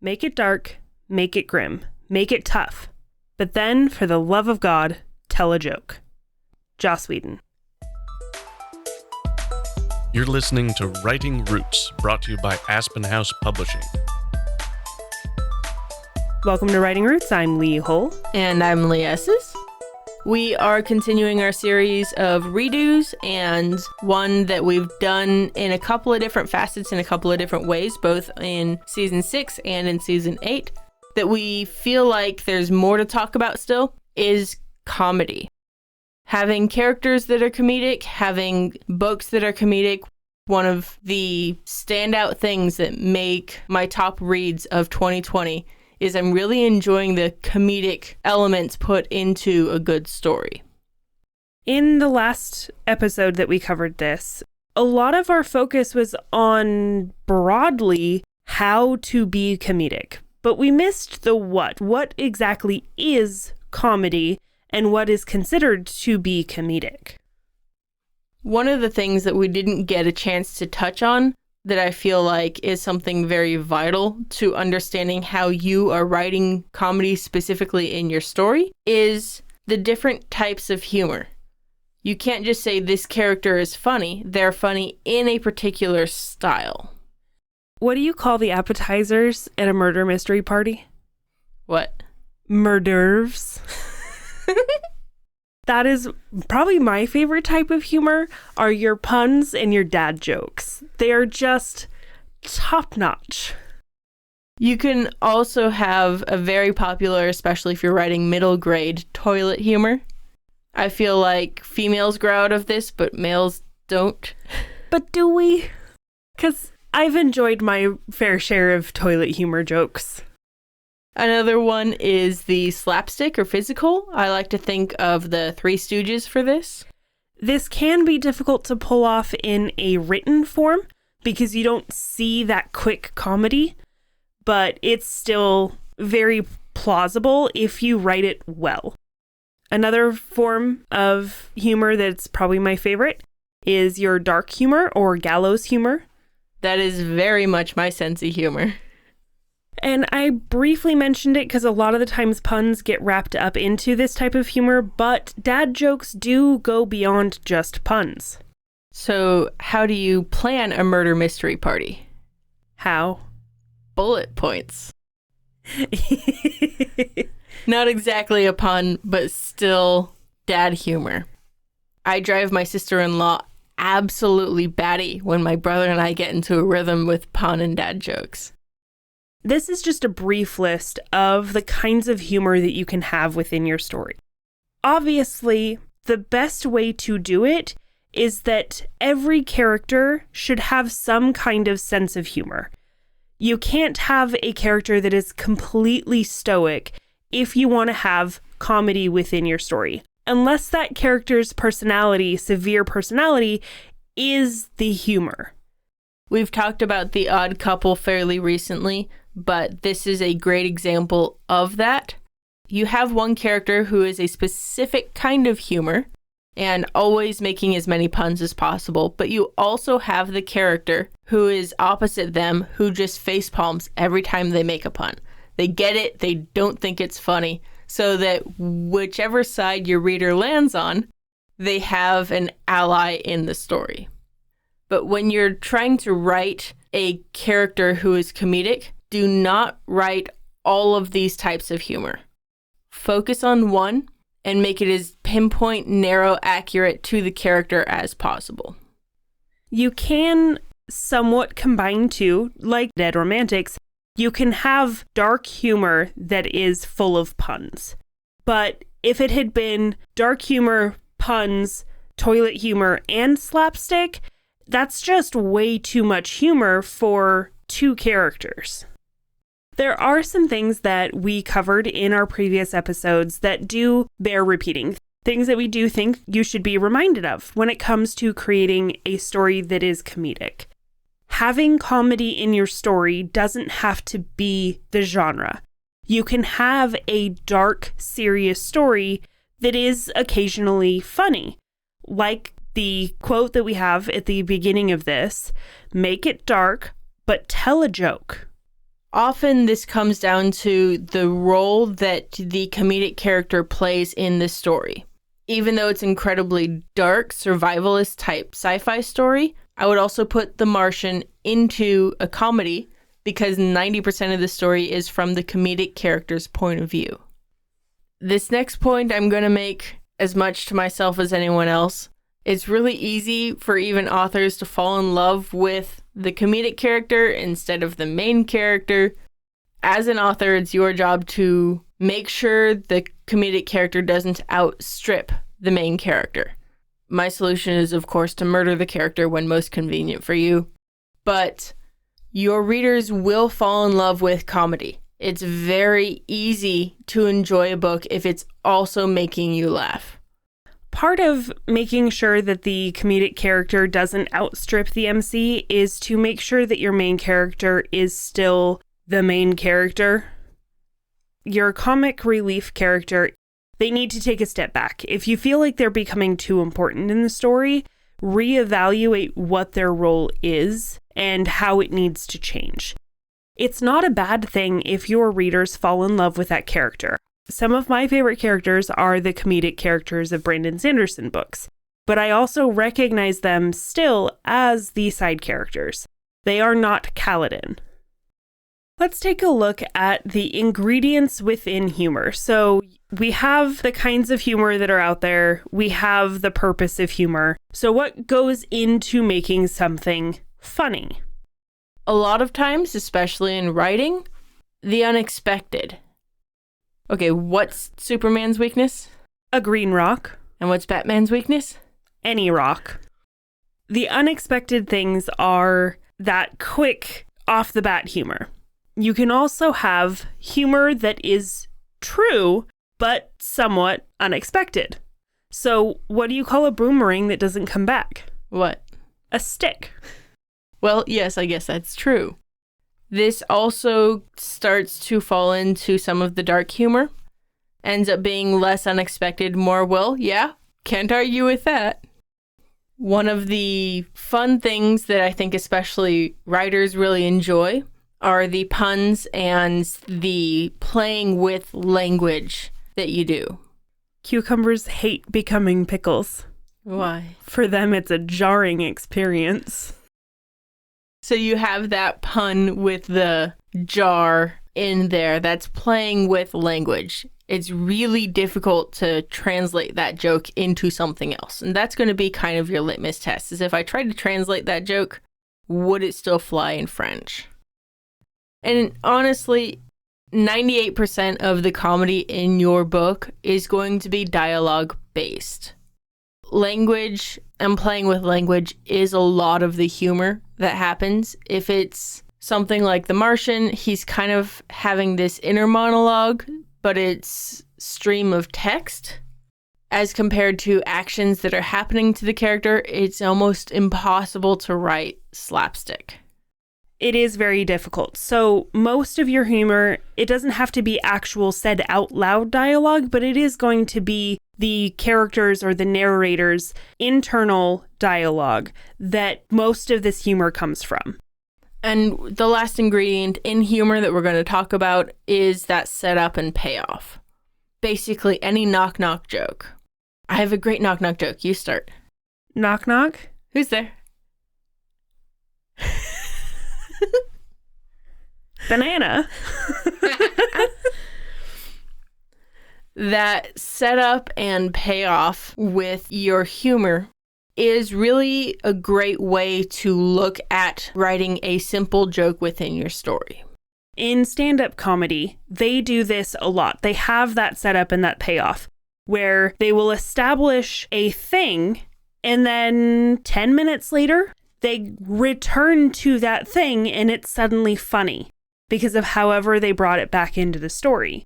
Make it dark, make it grim, make it tough. But then, for the love of God, tell a joke. Joss Whedon. You're listening to Writing Roots, brought to you by Aspen House Publishing. Welcome to Writing Roots. I'm Lee Hull. And I'm Lee Esses. We are continuing our series of redos, and one that we've done in a couple of different facets in a couple of different ways, both in Season 6 and in Season 8, that we feel like there's more to talk about still, is comedy. Having characters that are comedic, having books that are comedic. One of the standout things that make my top reads of 2020 is I'm really enjoying the comedic elements put into a good story. In the last episode that we covered this, a lot of our focus was on broadly how to be comedic, but we missed the what. What exactly is comedy and what is considered to be comedic? One of the things that we didn't get a chance to touch on that I feel like is something very vital to understanding how you are writing comedy specifically in your story is the different types of humor. You can't just say this character is funny. They're funny in a particular style. What do you call the appetizers at a murder mystery party? What? Murders. That is probably my favorite type of humor, are your puns and your dad jokes. They are just top-notch. You can also have a very popular, especially if you're writing middle grade, toilet humor. I feel like females grow out of this, but males don't. But do we? Because I've enjoyed my fair share of toilet humor jokes. Another one is the slapstick or physical. I like to think of the Three Stooges for this. This can be difficult to pull off in a written form because you don't see that quick comedy, but it's still very plausible if you write it well. Another form of humor that's probably my favorite is your dark humor or gallows humor. That is very much my sense of humor. And I briefly mentioned it because a lot of the times puns get wrapped up into this type of humor, but dad jokes do go beyond just puns. So how do you plan a murder mystery party? How? Bullet points. Not exactly a pun, but still dad humor. I drive my sister-in-law absolutely batty when my brother and I get into a rhythm with pun and dad jokes. This is just a brief list of the kinds of humor that you can have within your story. Obviously, the best way to do it is that every character should have some kind of sense of humor. You can't have a character that is completely stoic if you want to have comedy within your story, unless that character's personality, severe personality, is the humor. We've talked about The Odd Couple fairly recently, but this is a great example of that. You have one character who is a specific kind of humor and always making as many puns as possible, but you also have the character who is opposite them who just facepalms every time they make a pun. They get it, they don't think it's funny, so that whichever side your reader lands on, they have an ally in the story. But when you're trying to write a character who is comedic, do not write all of these types of humor. Focus on one and make it as pinpoint, narrow, accurate to the character as possible. You can somewhat combine two, like Dead Romantics. You can have dark humor that is full of puns. But if it had been dark humor, puns, toilet humor, and slapstick, that's just way too much humor for two characters. There are some things that we covered in our previous episodes that do bear repeating. Things that we do think you should be reminded of when it comes to creating a story that is comedic. Having comedy in your story doesn't have to be the genre. You can have a dark, serious story that is occasionally funny. Like the quote that we have at the beginning of this, make it dark, but tell a joke. Often this comes down to the role that the comedic character plays in the story. Even though it's incredibly dark, survivalist type sci-fi story, I would also put The Martian into a comedy because 90% of the story is from the comedic character's point of view. This next point I'm going to make as much to myself as anyone else. It's really easy for even authors to fall in love with the comedic character instead of the main character. As an author, it's your job to make sure the comedic character doesn't outstrip the main character. My solution is, of course, to murder the character when most convenient for you. But your readers will fall in love with comedy. It's very easy to enjoy a book if it's also making you laugh. Part of making sure that the comedic character doesn't outstrip the MC is to make sure that your main character is still the main character. Your comic relief character, they need to take a step back. If you feel like they're becoming too important in the story, reevaluate what their role is and how it needs to change. It's not a bad thing if your readers fall in love with that character. Some of my favorite characters are the comedic characters of Brandon Sanderson books, but I also recognize them still as the side characters. They are not Kaladin. Let's take a look at the ingredients within humor. So we have the kinds of humor that are out there. We have the purpose of humor. So what goes into making something funny? A lot of times, especially in writing, the unexpected. Okay, what's Superman's weakness? A green rock. And what's Batman's weakness? Any rock. The unexpected things are that quick, off-the-bat humor. You can also have humor that is true, but somewhat unexpected. So what do you call a boomerang that doesn't come back? What? A stick. Well, yes, I guess that's true. This also starts to fall into some of the dark humor. Ends up being less unexpected, more well, yeah, can't argue with that. One of the fun things that I think especially writers really enjoy are the puns and the playing with language that you do. Cucumbers hate becoming pickles. Why? For them, it's a jarring experience. So you have that pun with the jar in there that's playing with language. It's really difficult to translate that joke into something else. And that's going to be kind of your litmus test, is if I tried to translate that joke, would it still fly in French? And honestly, 98% of the comedy in your book is going to be dialogue based. Language and playing with language is a lot of the humor that happens. If it's something like The Martian, he's kind of having this inner monologue, but it's stream of text. As compared to actions that are happening to the character, it's almost impossible to write slapstick. It is very difficult. So most of your humor, it doesn't have to be actual said out loud dialogue, but it is going to be the characters or the narrator's internal dialogue that most of this humor comes from. And the last ingredient in humor that we're going to talk about is that setup and payoff. Basically, any knock-knock joke. I have a great knock-knock joke. You start. Knock, knock. Who's there? Banana. That setup and payoff with your humor is really a great way to look at writing a simple joke within your story. In stand-up comedy, they do this a lot. They have that setup and that payoff where they will establish a thing and then 10 minutes later, they return to that thing and it's suddenly funny because of however they brought it back into the story.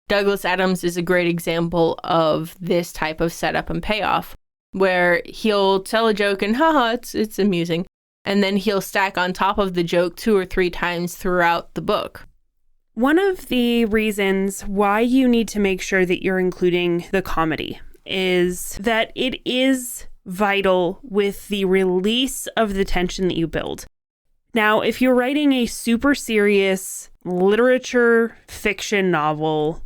Douglas Adams is a great example of this type of setup and payoff, where he'll tell a joke and haha, it's amusing, and then he'll stack on top of the joke 2 or 3 times throughout the book. One of the reasons why you need to make sure that you're including the comedy is that it is vital with the release of the tension that you build. Now, if you're writing a super serious literature fiction novel,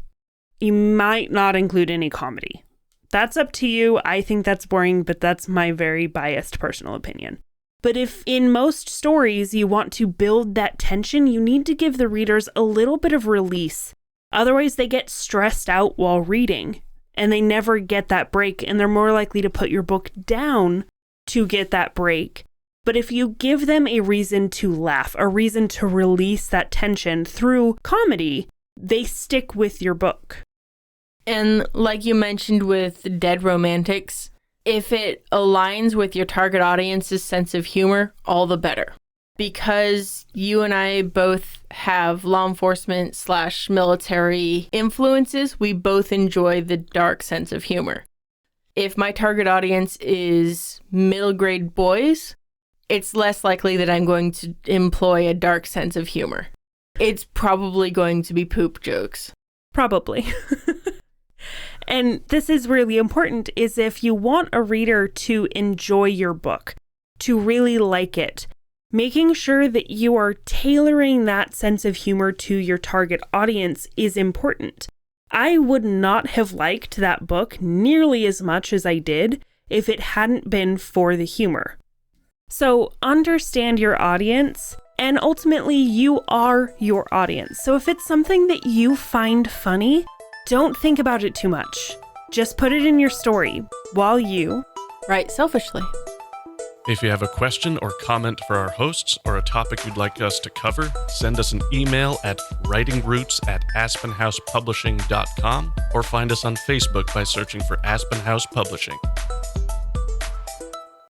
you might not include any comedy. That's up to you. I think that's boring, but that's my very biased personal opinion. But if in most stories you want to build that tension, you need to give the readers a little bit of release. Otherwise, they get stressed out while reading, and they never get that break, and they're more likely to put your book down to get that break. But if you give them a reason to laugh, a reason to release that tension through comedy, they stick with your book. And like you mentioned with Dead Romantics, if it aligns with your target audience's sense of humor, all the better. Because you and I both have law enforcement / military influences, we both enjoy the dark sense of humor. If my target audience is middle grade boys, it's less likely that I'm going to employ a dark sense of humor. It's probably going to be poop jokes. Probably. And this is really important, is if you want a reader to enjoy your book, to really like it, making sure that you are tailoring that sense of humor to your target audience is important. I would not have liked that book nearly as much as I did if it hadn't been for the humor. So understand your audience, and ultimately you are your audience. So if it's something that you find funny, don't think about it too much. Just put it in your story while you write selfishly. If you have a question or comment for our hosts or a topic you'd like us to cover, send us an email at writingroots@aspenhousepublishing.com or find us on Facebook by searching for Aspen House Publishing.